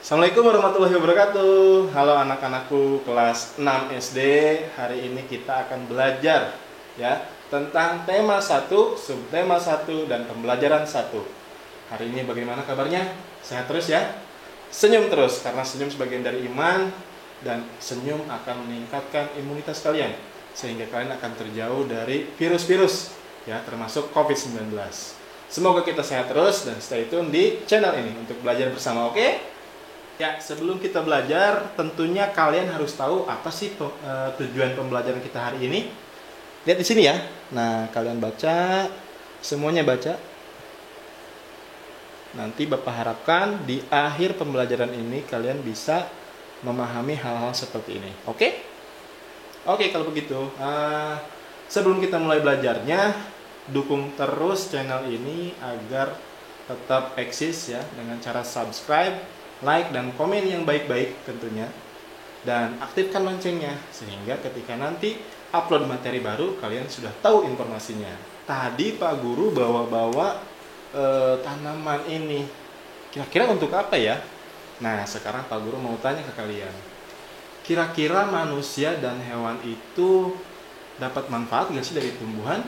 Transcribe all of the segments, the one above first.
Assalamualaikum warahmatullahi wabarakatuh. Halo anak-anakku kelas 6 SD. Hari ini kita akan belajar ya tentang tema 1, subtema 1 dan pembelajaran 1. Hari ini bagaimana kabarnya? Sehat terus ya? Senyum terus karena senyum sebagian dari iman dan senyum akan meningkatkan imunitas kalian sehingga kalian akan terjauh dari virus-virus ya termasuk COVID-19. Semoga kita sehat terus dan stay tune di channel ini untuk belajar bersama, oke? Ya, sebelum kita belajar, tentunya kalian harus tahu apa sih tujuan pembelajaran kita hari ini. Lihat di sini ya. Nah, kalian baca, semuanya baca. Nanti Bapak harapkan di akhir pembelajaran ini kalian bisa memahami hal-hal seperti ini. Oke? Oke, kalau begitu. Sebelum kita mulai belajarnya, dukung terus channel ini agar tetap eksis ya dengan cara subscribe, like dan komen yang baik-baik tentunya, dan aktifkan loncengnya sehingga ketika nanti upload materi baru kalian sudah tahu informasinya. Tadi Pak Guru bawa-bawa tanaman ini, kira-kira untuk apa ya? Nah, sekarang Pak Guru mau tanya ke kalian, kira-kira manusia dan hewan itu dapat manfaat gak sih dari tumbuhan?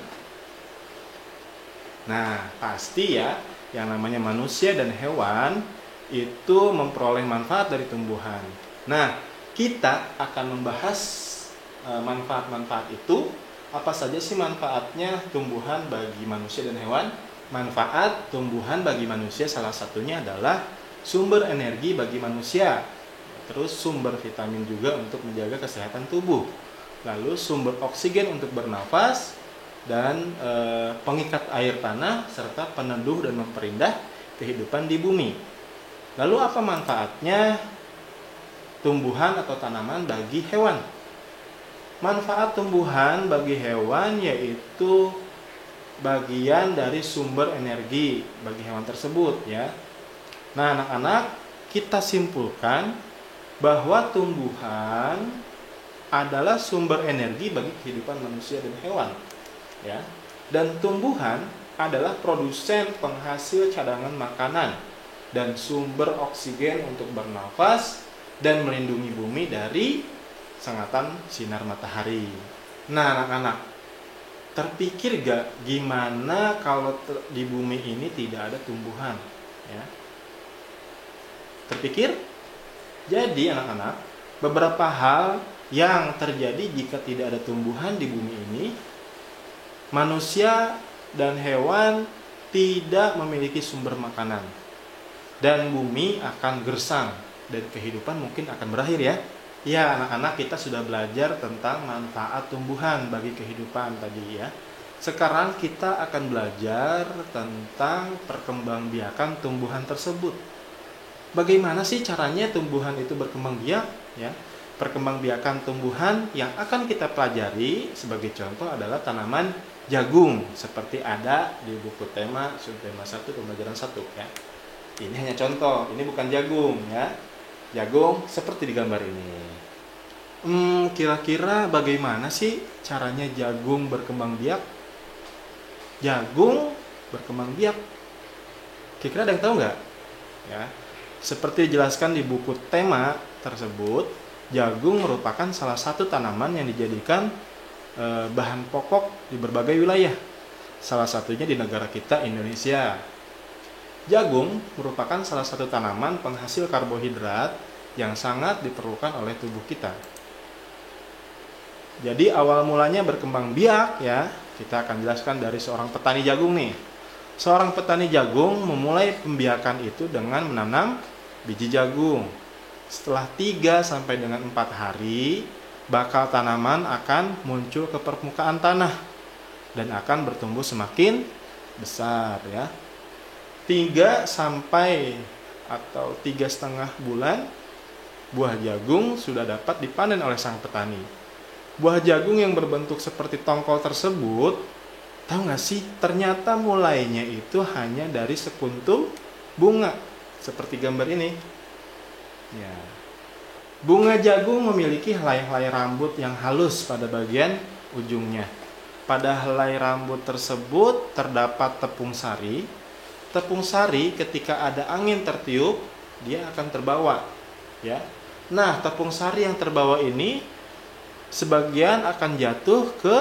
Nah, pasti ya, yang namanya manusia dan hewan itu memperoleh manfaat dari tumbuhan. Nah, kita akan membahas manfaat-manfaat itu. Apa saja sih manfaatnya tumbuhan bagi manusia dan hewan? Manfaat tumbuhan bagi manusia salah satunya adalah sumber energi bagi manusia. Terus sumber vitamin juga untuk menjaga kesehatan tubuh. Lalu sumber oksigen untuk bernafas dan pengikat air tanah serta peneduh dan memperindah kehidupan di bumi. Lalu apa manfaatnya tumbuhan atau tanaman bagi hewan? Manfaat tumbuhan bagi hewan yaitu bagian dari sumber energi bagi hewan tersebut ya. Nah, anak-anak, kita simpulkan bahwa tumbuhan adalah sumber energi bagi kehidupan manusia dan hewan ya. Dan tumbuhan adalah produsen penghasil cadangan makanan dan sumber oksigen untuk bernafas dan melindungi bumi dari sengatan sinar matahari. Nah, anak-anak, terpikir gak gimana kalau di bumi ini tidak ada tumbuhan? Ya. Terpikir? Jadi anak-anak, beberapa hal yang terjadi jika tidak ada tumbuhan di bumi ini, manusia dan hewan tidak memiliki sumber makanan. Dan bumi akan gersang dan kehidupan mungkin akan berakhir ya. Ya, anak-anak, kita sudah belajar tentang manfaat tumbuhan bagi kehidupan tadi ya. Sekarang kita akan belajar tentang perkembangbiakan tumbuhan tersebut. Bagaimana sih caranya tumbuhan itu berkembang biak ya? Perkembangbiakan tumbuhan yang akan kita pelajari sebagai contoh adalah tanaman jagung seperti ada di buku tema subtema 1 pembelajaran 1 ya. Ini hanya contoh, ini bukan jagung ya. Jagung seperti di gambar ini. Kira-kira bagaimana sih caranya jagung berkembang biak? Jagung berkembang biak. Kira-kira ada yang tahu nggak? Ya, seperti dijelaskan di buku tema tersebut, jagung merupakan salah satu tanaman yang dijadikan bahan pokok di berbagai wilayah. Salah satunya di negara kita, Indonesia. Jagung merupakan salah satu tanaman penghasil karbohidrat yang sangat diperlukan oleh tubuh kita. Jadi awal mulanya berkembang biak ya, kita akan jelaskan dari seorang petani jagung nih. Seorang petani jagung memulai pembiakan itu dengan menanam biji jagung. Setelah 3 sampai dengan 4 hari, bakal tanaman akan muncul ke permukaan tanah dan akan bertumbuh semakin besar ya. 3 sampai atau 3,5 bulan buah jagung sudah dapat dipanen oleh sang petani. Buah jagung yang berbentuk seperti tongkol tersebut, tahu nggak sih, ternyata mulainya itu hanya dari sekuntum bunga seperti gambar ini. Ya. Bunga jagung memiliki helai-helai rambut yang halus pada bagian ujungnya. pada helai rambut tersebut terdapat tepung sari. Tepung sari ketika ada angin tertiup, dia akan terbawa, ya. Nah, tepung sari yang terbawa ini sebagian akan jatuh ke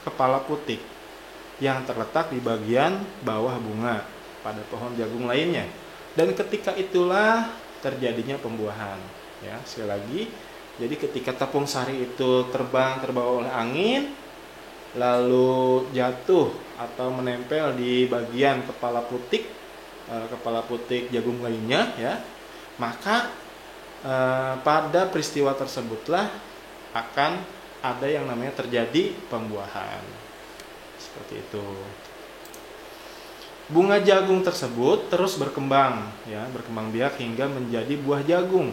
kepala putik yang terletak di bagian bawah bunga pada pohon jagung lainnya. Dan ketika itulah terjadinya pembuahan, ya. Sekali lagi, jadi ketika tepung sari itu terbawa oleh angin, lalu jatuh atau menempel di bagian kepala putik jagung lainnya, ya, maka pada peristiwa tersebutlah akan ada yang namanya terjadi pembuahan. Seperti itu. Bunga jagung tersebut terus berkembang, ya, berkembang biak hingga menjadi buah jagung.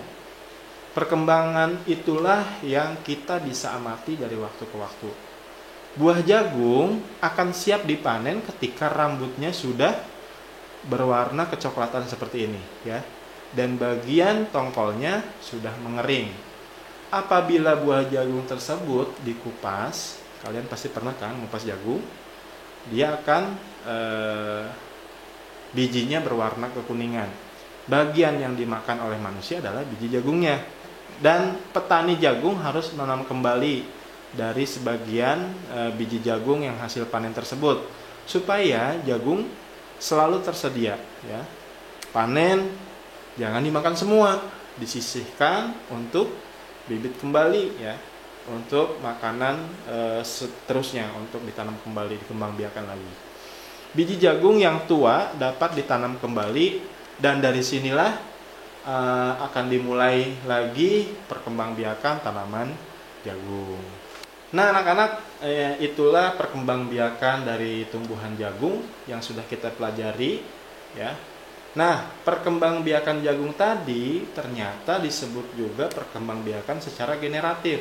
Perkembangan itulah yang kita bisa amati dari waktu ke waktu. Buah jagung akan siap dipanen ketika rambutnya sudah berwarna kecoklatan seperti ini, ya. Dan bagian tongkolnya sudah mengering. Apabila buah jagung tersebut dikupas, kalian pasti pernah kan mengupas jagung, dia akan bijinya berwarna kekuningan. Bagian yang dimakan oleh manusia adalah biji jagungnya. Dan petani jagung harus menanam kembali dari sebagian biji jagung yang hasil panen tersebut, supaya jagung selalu tersedia, ya. Panen jangan dimakan semua, disisihkan untuk bibit kembali, ya, untuk makanan seterusnya, untuk ditanam kembali, dikembangbiakan lagi. Biji jagung yang tua dapat ditanam kembali, dan dari sinilah akan dimulai lagi perkembangbiakan tanaman jagung. Nah, anak-anak, itulah perkembangbiakan dari tumbuhan jagung yang sudah kita pelajari, ya. Nah, perkembangbiakan jagung tadi ternyata disebut juga perkembangbiakan secara generatif.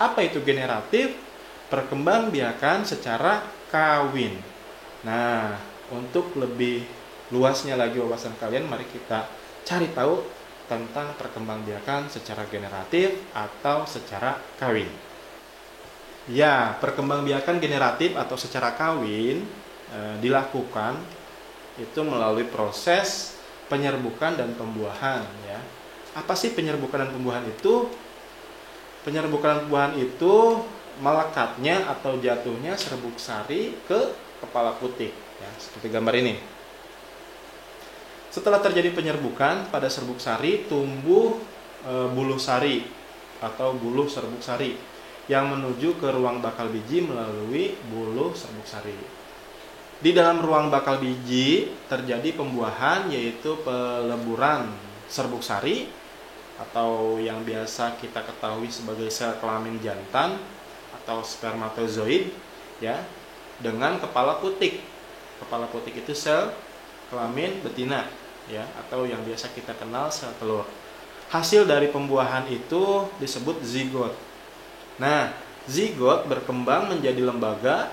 Apa itu generatif? Perkembangbiakan secara kawin. Nah, untuk lebih luasnya lagi wawasan kalian, mari kita cari tahu tentang perkembangbiakan secara generatif atau secara kawin. Ya, perkembangbiakan generatif atau secara kawin dilakukan itu melalui proses penyerbukan dan pembuahan, ya. Apa sih penyerbukan dan pembuahan itu? Penyerbukan dan pembuahan itu melekatnya atau jatuhnya serbuk sari ke kepala putik, ya, seperti gambar ini. Setelah terjadi penyerbukan pada serbuk sari, tumbuh buluh sari atau buluh serbuk sari yang menuju ke ruang bakal biji melalui buluh serbuk sari. Di dalam ruang bakal biji terjadi pembuahan, yaitu peleburan serbuk sari atau yang biasa kita ketahui sebagai sel kelamin jantan atau spermatozoid, ya, dengan kepala putik. Kepala putik itu sel kelamin betina, ya, atau yang biasa kita kenal sel telur. Hasil dari pembuahan itu disebut zigot. Nah, zigot berkembang menjadi lembaga,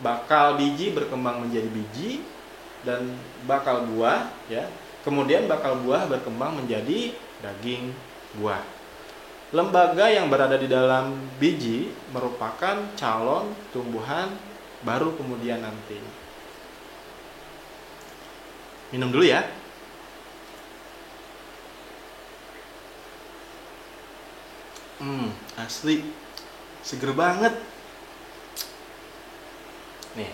bakal biji berkembang menjadi biji, dan bakal buah, ya. Kemudian bakal buah berkembang menjadi daging buah. Lembaga yang berada di dalam biji merupakan calon tumbuhan baru kemudian nanti. Minum dulu ya. Asli seger banget. Nih.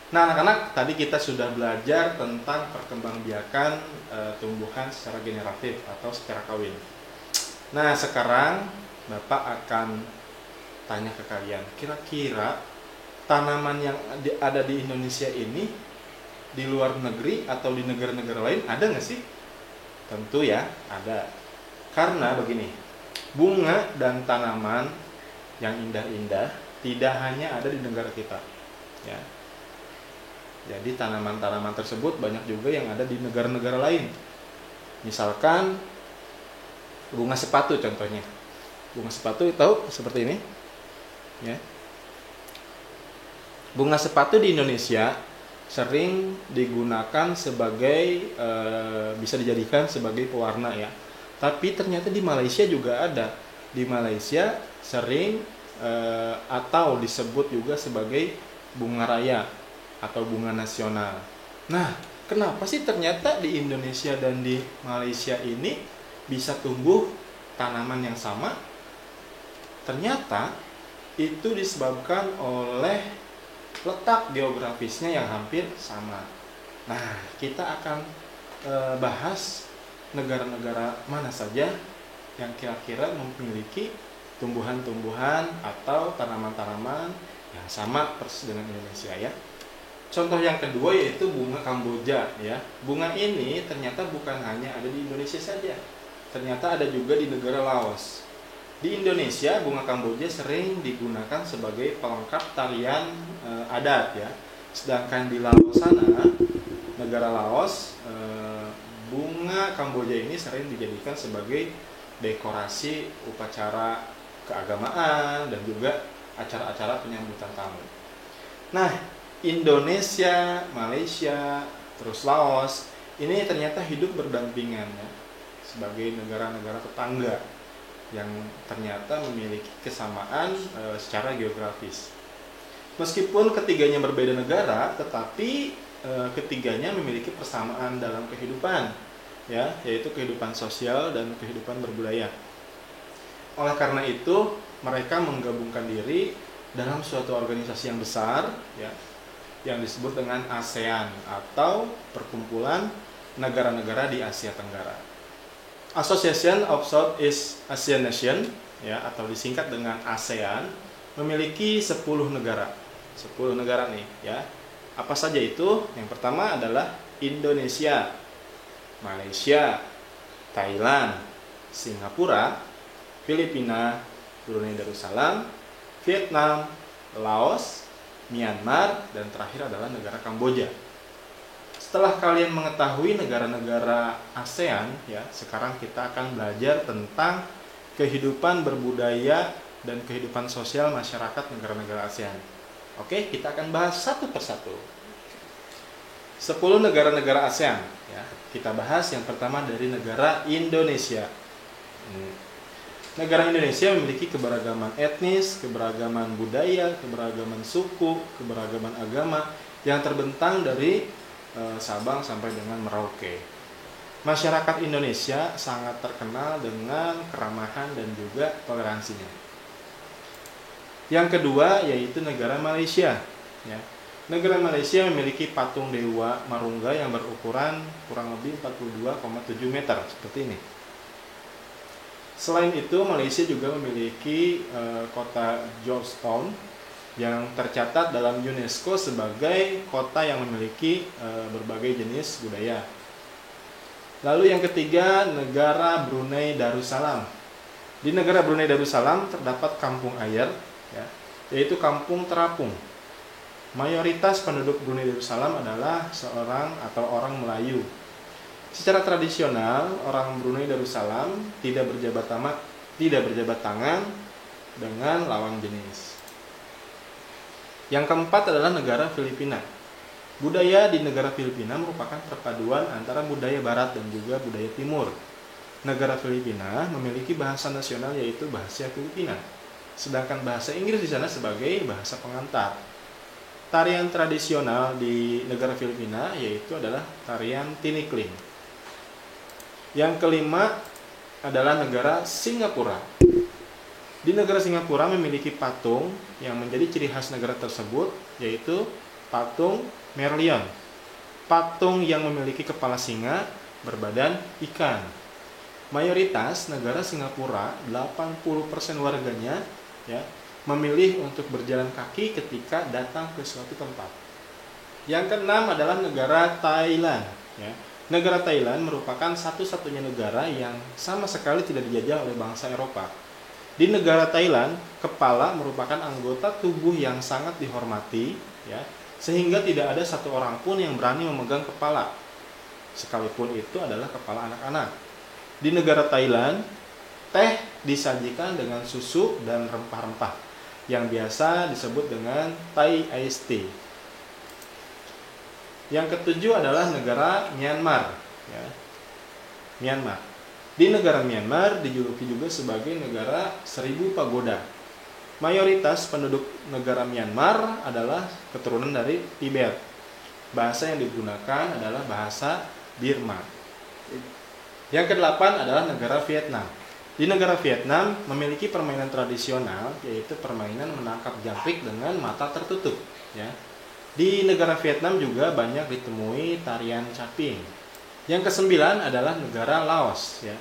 Nah, anak-anak, tadi kita sudah belajar tentang perkembangbiakan tumbuhan secara generatif atau secara kawin. Nah, sekarang Bapak akan tanya ke kalian, kira-kira tanaman yang ada di Indonesia ini di luar negeri atau di negara-negara lain ada nggak sih? Tentu ya, ada. Karena begini, bunga dan tanaman yang indah-indah tidak hanya ada di negara kita, ya. Jadi tanaman-tanaman tersebut banyak juga yang ada di negara-negara lain. Misalkan bunga sepatu contohnya. Bunga sepatu tahu seperti ini, ya. Bunga sepatu di Indonesia sering digunakan sebagai bisa dijadikan sebagai pewarna, ya. Tapi ternyata di Malaysia juga ada. di Malaysia sering atau disebut juga sebagai bunga raya atau bunga nasional. Nah, kenapa sih ternyata di Indonesia dan di Malaysia ini bisa tumbuh tanaman yang sama? Ternyata itu disebabkan oleh letak geografisnya yang hampir sama. Nah, kita akan bahas negara-negara mana saja yang kira-kira memiliki tumbuhan-tumbuhan atau tanaman-tanaman yang sama persis dengan Indonesia ya. Contoh yang kedua yaitu bunga Kamboja ya. Bunga ini ternyata bukan hanya ada di Indonesia saja. Ternyata ada juga di negara Laos. Di Indonesia bunga Kamboja sering digunakan sebagai pelengkap tarian adat ya. Sedangkan di Laos sana, negara Laos, bunga Kamboja ini sering dijadikan sebagai dekorasi upacara keagamaan dan juga acara-acara penyambutan tamu. Nah, Indonesia, Malaysia, terus Laos ini ternyata hidup berdampingan ya, sebagai negara-negara tetangga yang ternyata memiliki kesamaan secara geografis. Meskipun ketiganya berbeda negara, tetapi ketiganya memiliki persamaan dalam kehidupan ya, yaitu kehidupan sosial dan kehidupan berbudaya. Oleh karena itu, mereka menggabungkan diri dalam suatu organisasi yang besar ya, yang disebut dengan ASEAN atau Perkumpulan Negara-negara di Asia Tenggara. Association of Southeast Asian Nations ya, atau disingkat dengan ASEAN, memiliki 10 negara. 10 negara nih ya. Apa saja itu? Yang pertama adalah Indonesia, Malaysia, Thailand, Singapura, Filipina, Brunei Darussalam, Vietnam, Laos, Myanmar, dan terakhir adalah negara Kamboja. Setelah kalian mengetahui negara-negara ASEAN, ya, sekarang kita akan belajar tentang kehidupan berbudaya dan kehidupan sosial masyarakat negara-negara ASEAN. Oke, kita akan bahas satu persatu. 10 negara-negara ASEAN, ya. Kita bahas yang pertama dari negara Indonesia. Negara Indonesia memiliki keberagaman etnis, keberagaman budaya, keberagaman suku, keberagaman agama yang terbentang dari Sabang sampai dengan Merauke. Masyarakat Indonesia sangat terkenal dengan keramahan dan juga toleransinya. Yang kedua yaitu negara Malaysia. Ya. Negara Malaysia memiliki patung Dewa Marungga yang berukuran kurang lebih 42,7 meter seperti ini. Selain itu, Malaysia juga memiliki kota Georgetown yang tercatat dalam UNESCO sebagai kota yang memiliki berbagai jenis budaya. Lalu yang ketiga, negara Brunei Darussalam. Di negara Brunei Darussalam terdapat kampung air, ya, yaitu kampung terapung. Mayoritas penduduk Brunei Darussalam adalah seorang atau orang Melayu. Secara tradisional, orang Brunei Darussalam tidak berjabat tangan dengan lawan jenis. Yang keempat adalah negara Filipina. Budaya di negara Filipina merupakan perpaduan antara budaya barat dan juga budaya timur. Negara Filipina memiliki bahasa nasional yaitu bahasa Filipina, sedangkan bahasa Inggris di sana sebagai bahasa pengantar. Tarian tradisional di negara Filipina yaitu adalah tarian tinikling. Yang kelima adalah negara Singapura. Di negara Singapura memiliki patung yang menjadi ciri khas negara tersebut, yaitu patung Merlion. Patung yang memiliki kepala singa berbadan ikan. Mayoritas negara Singapura, 80% warganya ya, memilih untuk berjalan kaki ketika datang ke suatu tempat. Yang keenam adalah negara Thailand. Ya. Negara Thailand merupakan satu-satunya negara yang sama sekali tidak dijajah oleh bangsa Eropa. Di negara Thailand, kepala merupakan anggota tubuh yang sangat dihormati, ya, sehingga tidak ada satu orang pun yang berani memegang kepala, sekalipun itu adalah kepala anak-anak. Di negara Thailand, teh disajikan dengan susu dan rempah-rempah, yang biasa disebut dengan Thai iced tea. Yang ketujuh adalah negara Myanmar. Ya. Myanmar. Di negara Myanmar dijuluki juga sebagai negara 1000 pagoda. Mayoritas penduduk negara Myanmar adalah keturunan dari Tibet. Bahasa yang digunakan adalah bahasa Birma. Yang kedelapan adalah negara Vietnam. Di negara Vietnam memiliki permainan tradisional, yaitu permainan menangkap jangkrik dengan mata tertutup. Ya. Di negara Vietnam juga banyak ditemui tarian caping. Yang kesembilan adalah negara Laos. Ya.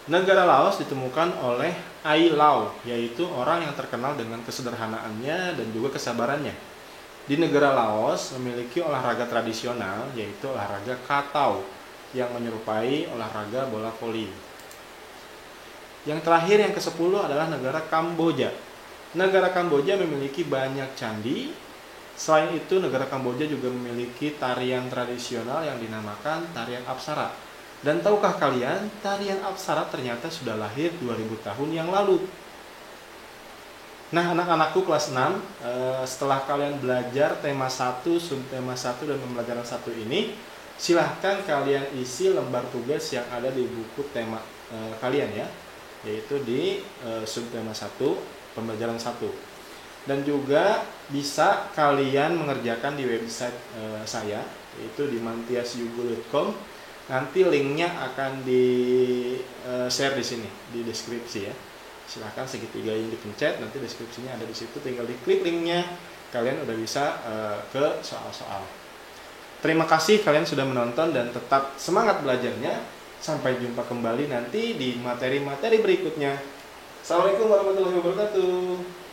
Negara Laos ditemukan oleh Ai Lau, yaitu orang yang terkenal dengan kesederhanaannya dan juga kesabarannya. Di negara Laos memiliki olahraga tradisional, yaitu olahraga Katau, yang menyerupai olahraga bola voli. Yang terakhir, yang ke-10 adalah negara Kamboja. Negara Kamboja memiliki banyak candi. Selain itu, negara Kamboja juga memiliki tarian tradisional yang dinamakan tarian Apsara. Dan tahukah kalian, tarian Apsara ternyata sudah lahir 2000 tahun yang lalu. Nah, anak-anakku kelas 6, setelah kalian belajar tema 1, subtema 1, dan pembelajaran 1 ini, silahkan kalian isi lembar tugas yang ada di buku tema kalian ya, yaitu di subtema 1, pembelajaran 1. Dan juga bisa kalian mengerjakan di website saya, yaitu di mantiasyugo.com. Nanti linknya akan di share di sini, di deskripsi ya. Silahkan segitiga yang dipencet, nanti deskripsinya ada di situ, tinggal diklik linknya, kalian udah bisa ke soal-soal. Terima kasih kalian sudah menonton dan tetap semangat belajarnya. Sampai jumpa kembali nanti di materi-materi berikutnya. Assalamualaikum warahmatullahi wabarakatuh.